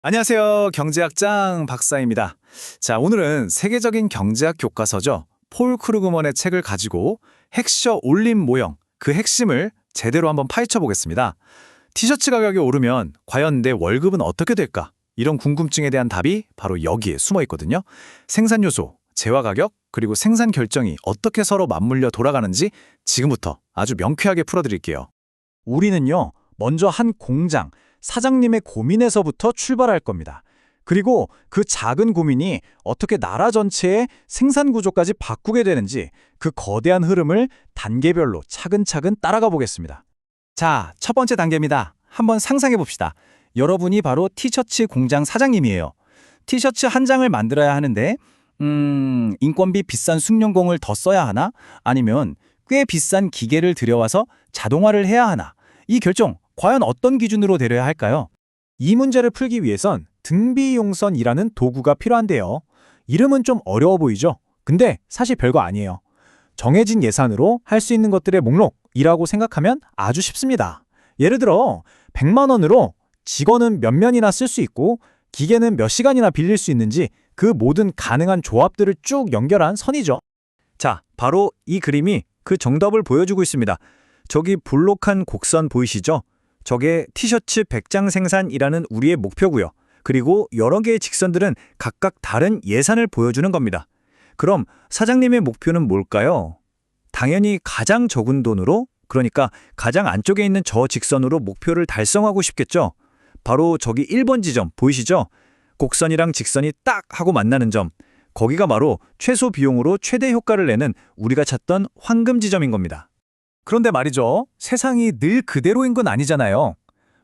안녕하세요. 경제학장 박사입니다. 자, 오늘은 세계적인 경제학 교과서죠. 폴 크루그먼의 책을 가지고 핵셔 올림 모형, 그 핵심을 제대로 한번 파헤쳐 보겠습니다. 티셔츠 가격이 오르면 과연 내 월급은 어떻게 될까? 이런 궁금증에 대한 답이 바로 여기에 숨어 있거든요. 생산 요소, 재화 가격, 그리고 생산 결정이 어떻게 서로 맞물려 돌아가는지 지금부터 아주 명쾌하게 풀어드릴게요. 우리는요, 먼저 한 공장, 사장님의 고민에서부터 출발할 겁니다. 그리고 그 작은 고민이 어떻게 나라 전체의 생산 구조까지 바꾸게 되는지 그 거대한 흐름을 단계별로 차근차근 따라가 보겠습니다. 자, 첫 번째 단계입니다. 한번 상상해 봅시다. 여러분이 바로 티셔츠 공장 사장님이에요. 티셔츠 한 장을 만들어야 하는데, 인건비 비싼 숙련공을 더 써야 하나? 아니면 꽤 비싼 기계를 들여와서 자동화를 해야 하나? 이 결정, 과연 어떤 기준으로 내려야 할까요? 이 문제를 풀기 위해선 등비용선이라는 도구가 필요한데요. 이름은 좀 어려워 보이죠? 근데 사실 별거 아니에요. 정해진 예산으로 할 수 있는 것들의 목록이라고 생각하면 아주 쉽습니다. 예를 들어 100만 원으로 직원은 몇 명이나 쓸 수 있고 기계는 몇 시간이나 빌릴 수 있는지 그 모든 가능한 조합들을 쭉 연결한 선이죠. 자, 바로 이 그림이 그 정답을 보여주고 있습니다. 저기 볼록한 곡선 보이시죠? 저게 티셔츠 100장 생산이라는 우리의 목표고요. 그리고 여러 개의 직선들은 각각 다른 예산을 보여주는 겁니다. 그럼 사장님의 목표는 뭘까요? 당연히 가장 적은 돈으로, 그러니까 가장 안쪽에 있는 저 직선으로 목표를 달성하고 싶겠죠? 바로 저기 1번 지점 보이시죠? 곡선이랑 직선이 딱 하고 만나는 점. 거기가 바로 최소 비용으로 최대 효과를 내는 우리가 찾던 황금 지점인 겁니다. 그런데 말이죠. 세상이 늘 그대로인 건 아니잖아요.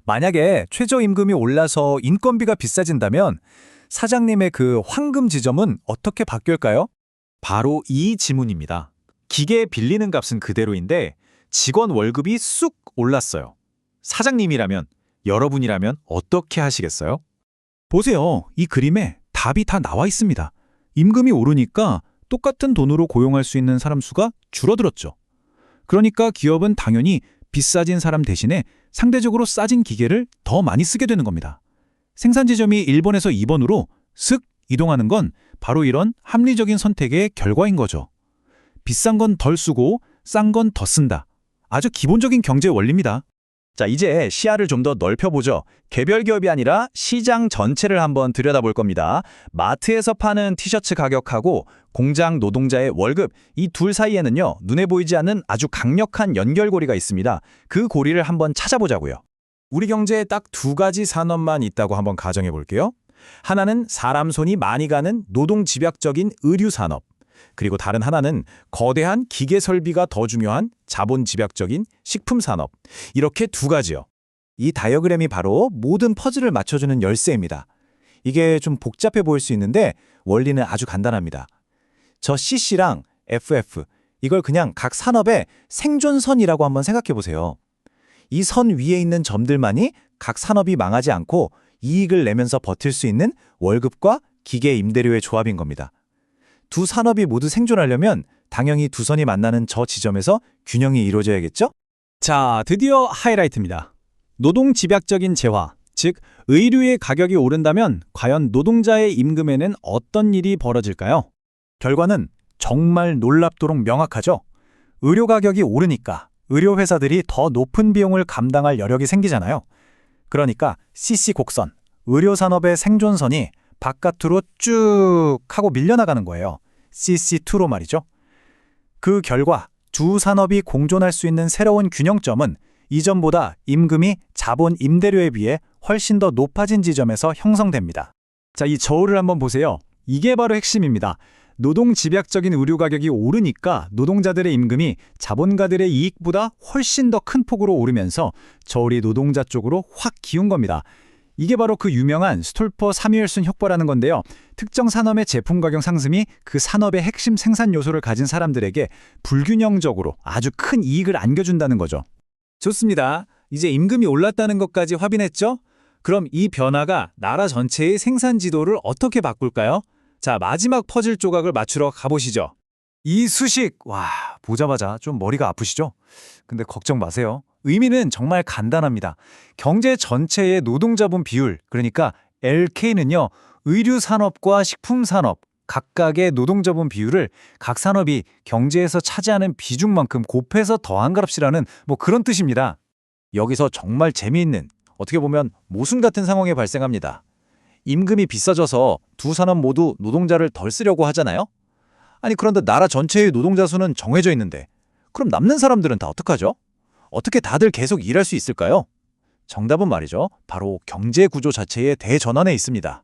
만약에 최저임금이 올라서 인건비가 비싸진다면 사장님의 그 황금 지점은 어떻게 바뀔까요? 바로 이 지문입니다. 기계 빌리는 값은 그대로인데 직원 월급이 쑥 올랐어요. 사장님이라면, 여러분이라면 어떻게 하시겠어요? 보세요. 이 그림에 답이 다 나와 있습니다. 임금이 오르니까 똑같은 돈으로 고용할 수 있는 사람 수가 줄어들었죠. 그러니까 기업은 당연히 비싸진 사람 대신에 상대적으로 싸진 기계를 더 많이 쓰게 되는 겁니다. 생산 지점이 1번에서 2번으로 슥 이동하는 건 바로 이런 합리적인 선택의 결과인 거죠. 비싼 건 덜 쓰고 싼 건 더 쓴다. 아주 기본적인 경제 원리입니다. 자, 이제 시야를 좀 더 넓혀보죠. 개별 기업이 아니라 시장 전체를 한번 들여다볼 겁니다. 마트에서 파는 티셔츠 가격하고 공장 노동자의 월급, 이 둘 사이에는요, 눈에 보이지 않는 아주 강력한 연결고리가 있습니다. 그 고리를 한번 찾아보자고요. 우리 경제에 딱 두 가지 산업만 있다고 한번 가정해 볼게요. 하나는 사람 손이 많이 가는 노동 집약적인 의류 산업. 그리고 다른 하나는 거대한 기계 설비가 더 중요한 자본 집약적인 식품 산업. 이렇게 두 가지요. 이 다이어그램이 바로 모든 퍼즐을 맞춰주는 열쇠입니다. 이게 좀 복잡해 보일 수 있는데 원리는 아주 간단합니다. 저 CC랑 FF, 이걸 그냥 각 산업의 생존선이라고 한번 생각해 보세요. 이 선 위에 있는 점들만이 각 산업이 망하지 않고 이익을 내면서 버틸 수 있는 월급과 기계 임대료의 조합인 겁니다. 두 산업이 모두 생존하려면 당연히 두 선이 만나는 저 지점에서 균형이 이루어져야겠죠? 자, 드디어 하이라이트입니다. 노동 집약적인 재화, 즉 의류의 가격이 오른다면 과연 노동자의 임금에는 어떤 일이 벌어질까요? 결과는 정말 놀랍도록 명확하죠. 의료 가격이 오르니까 의료 회사들이 더 높은 비용을 감당할 여력이 생기잖아요. 그러니까 CC 곡선, 의료 산업의 생존선이 바깥으로 쭉 하고 밀려나가는 거예요. CC2로 말이죠. 그 결과 두 산업이 공존할 수 있는 새로운 균형점은 이전보다 임금이 자본 임대료에 비해 훨씬 더 높아진 지점에서 형성됩니다. 자, 이 저울을 한번 보세요. 이게 바로 핵심입니다. 노동 집약적인 의료 가격이 오르니까 노동자들의 임금이 자본가들의 이익보다 훨씬 더 큰 폭으로 오르면서 저울이 노동자 쪽으로 확 기운 겁니다. 이게 바로 그 유명한 스톨퍼 3위일순 효과라는 건데요. 특정 산업의 제품 가격 상승이 그 산업의 핵심 생산 요소를 가진 사람들에게 불균형적으로 아주 큰 이익을 안겨준다는 거죠. 좋습니다. 이제 임금이 올랐다는 것까지 확인했죠? 그럼 이 변화가 나라 전체의 생산 지도를 어떻게 바꿀까요? 자, 마지막 퍼즐 조각을 맞추러 가보시죠. 이 수식, 와, 보자마자 좀 머리가 아프시죠? 근데 걱정 마세요. 의미는 정말 간단합니다. 경제 전체의 노동자분 비율, 그러니까 LK는요, 의류산업과 식품산업, 각각의 노동자분 비율을 각 산업이 경제에서 차지하는 비중만큼 곱해서 더한 값이라는 뭐 그런 뜻입니다. 여기서 정말 재미있는, 어떻게 보면 모순 같은 상황이 발생합니다. 임금이 비싸져서 두 산업 모두 노동자를 덜 쓰려고 하잖아요? 아니 그런데 나라 전체의 노동자 수는 정해져 있는데 그럼 남는 사람들은 다 어떡하죠? 어떻게 다들 계속 일할 수 있을까요? 정답은 말이죠. 바로 경제 구조 자체의 대전환에 있습니다.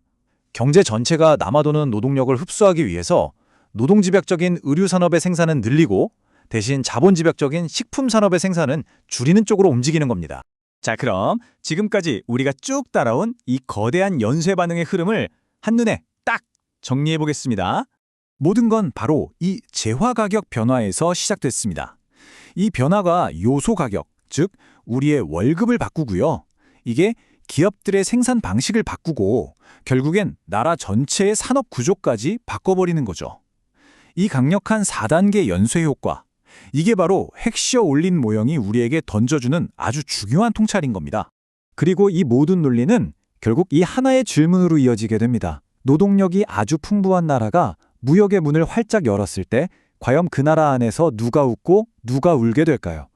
경제 전체가 남아도는 노동력을 흡수하기 위해서 노동집약적인 의류산업의 생산은 늘리고 대신 자본집약적인 식품산업의 생산은 줄이는 쪽으로 움직이는 겁니다. 자, 그럼 지금까지 우리가 쭉 따라온 이 거대한 연쇄 반응의 흐름을 한눈에 딱 정리해 보겠습니다. 모든 건 바로 이 재화 가격 변화에서 시작됐습니다. 이 변화가 요소 가격, 즉 우리의 월급을 바꾸고요. 이게 기업들의 생산 방식을 바꾸고 결국엔 나라 전체의 산업 구조까지 바꿔버리는 거죠. 이 강력한 4단계 연쇄 효과, 이게 바로 핵시어 올린 모형이 우리에게 던져주는 아주 중요한 통찰인 겁니다. 그리고 이 모든 논리는 결국 이 하나의 질문으로 이어지게 됩니다. 노동력이 아주 풍부한 나라가 무역의 문을 활짝 열었을 때 과연 그 나라 안에서 누가 웃고 누가 울게 될까요?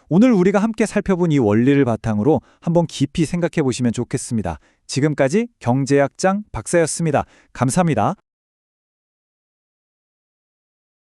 오늘 우리가 함께 살펴본 이 원리를 바탕으로 한번 깊이 생각해 보시면 좋겠습니다. 지금까지 경제학장 박사였습니다. 감사합니다.